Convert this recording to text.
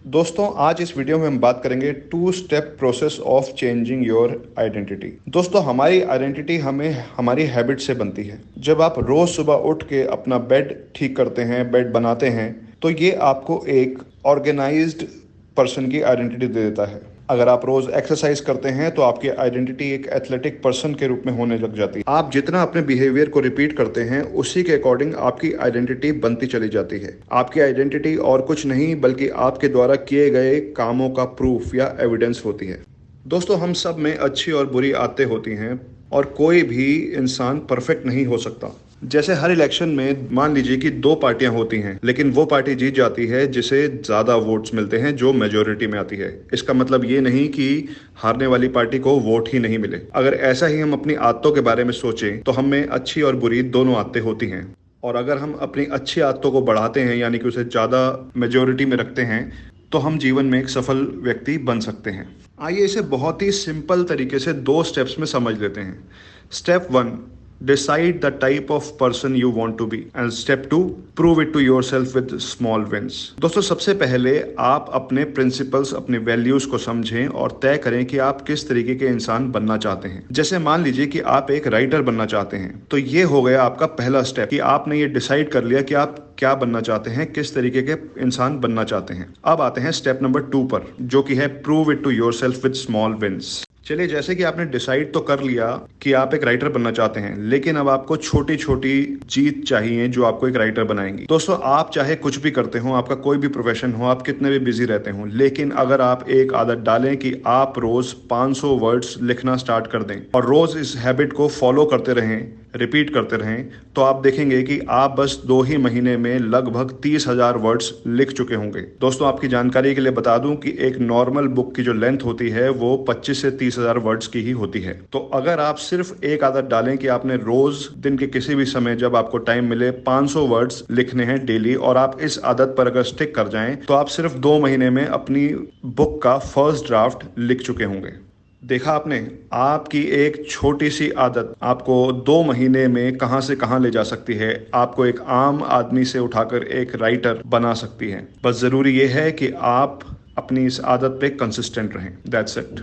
दोस्तों आज इस वीडियो में हम बात करेंगे 2 step process of changing your identity. दोस्तों हमारी आइडेंटिटी हमें हमारी हैबिट से बनती है। जब आप रोज सुबह उठ के अपना बेड ठीक करते हैं, बेड बनाते हैं, तो ये आपको एक ऑर्गेनाइज्ड पर्सन की आइडेंटिटी दे देता है। अगर आप रोज एक्सरसाइज करते हैं तो आपकी आइडेंटिटी एक एथलेटिक पर्सन के रूप में होने लग जाती है। आप जितना अपने बिहेवियर को रिपीट करते हैं उसी के अकॉर्डिंग आपकी आइडेंटिटी बनती चली जाती है। आपकी आइडेंटिटी और कुछ नहीं बल्कि आपके द्वारा किए गए कामों का प्रूफ या एविडेंस होती है। दोस्तों हम सब में अच्छी और बुरी आदतें होती हैं और कोई भी इंसान परफेक्ट नहीं हो सकता। जैसे हर इलेक्शन में मान लीजिए कि 2 पार्टियां होती हैं, लेकिन वो पार्टी जीत जाती है जिसे ज्यादा वोट्स मिलते हैं, जो मेजोरिटी में आती है। इसका मतलब ये नहीं कि हारने वाली पार्टी को वोट ही नहीं मिले। अगर ऐसा ही हम अपनी आदतों के बारे में सोचें तो हम में अच्छी और बुरी दोनों आदतें होती हैं। और अगर हम अपनी अच्छी आदतों को बढ़ाते हैं यानी कि उसे ज़्यादा मेजोरिटी में रखते हैं तो हम जीवन में एक सफल व्यक्ति बन सकते हैं। आइए इसे बहुत ही सिंपल तरीके से 2 स्टेप्स में समझ लेते हैं। Step 1, decide the type of person you want to be, and step 2, prove it to yourself with small wins. दोस्तों सबसे पहले आप अपने प्रिंसिपल्स, अपने वैल्यूज को समझें और तय करें कि आप किस तरीके के इंसान बनना चाहते हैं। जैसे मान लीजिए कि आप एक राइटर बनना चाहते हैं, तो ये हो गया आपका पहला स्टेप कि आपने ये डिसाइड कर लिया कि आप क्या बनना चाहते हैं, किस तरीके के इंसान बनना चाहते हैं। अब आते हैं स्टेप नंबर 2 पर, जो कि है prove it to yourself with small wins. चलिए, जैसे कि आपने डिसाइड तो कर लिया कि आप एक राइटर बनना चाहते हैं, लेकिन अब आपको छोटी छोटी जीत चाहिए जो आपको एक राइटर बनाएंगी। दोस्तों आप चाहे कुछ भी करते हो, आपका कोई भी प्रोफेशन हो, आप कितने भी बिजी रहते हो, लेकिन अगर आप एक आदत डालें कि आप रोज 500 वर्ड्स लिखना स्टार्ट कर दें और रोज इस हैबिट को फॉलो करते रहें, रिपीट करते रहें, तो आप देखेंगे कि आप बस 2 ही महीने में लगभग 30,000 वर्ड्स लिख चुके होंगे। दोस्तों आपकी जानकारी के लिए बता दूं कि एक नॉर्मल बुक की जो लेंथ होती है वो 25 से 30,000 वर्ड्स की ही होती है। तो अगर आप सिर्फ एक आदत डालें कि आपने रोज दिन के किसी भी समय जब आपको टाइम मिले 500 वर्ड्स लिखने हैं डेली, और आप इस आदत पर अगर स्टिक कर जाएं तो आप सिर्फ 2 महीने में अपनी बुक का फर्स्ट ड्राफ्ट लिख चुके होंगे। देखा आपने, आपकी एक छोटी सी आदत आपको 2 महीने में कहां से कहां ले जा सकती है, आपको एक आम आदमी से उठाकर एक राइटर बना सकती है। बस जरूरी यह है कि आप अपनी इस आदत पे कंसिस्टेंट रहें। That's it.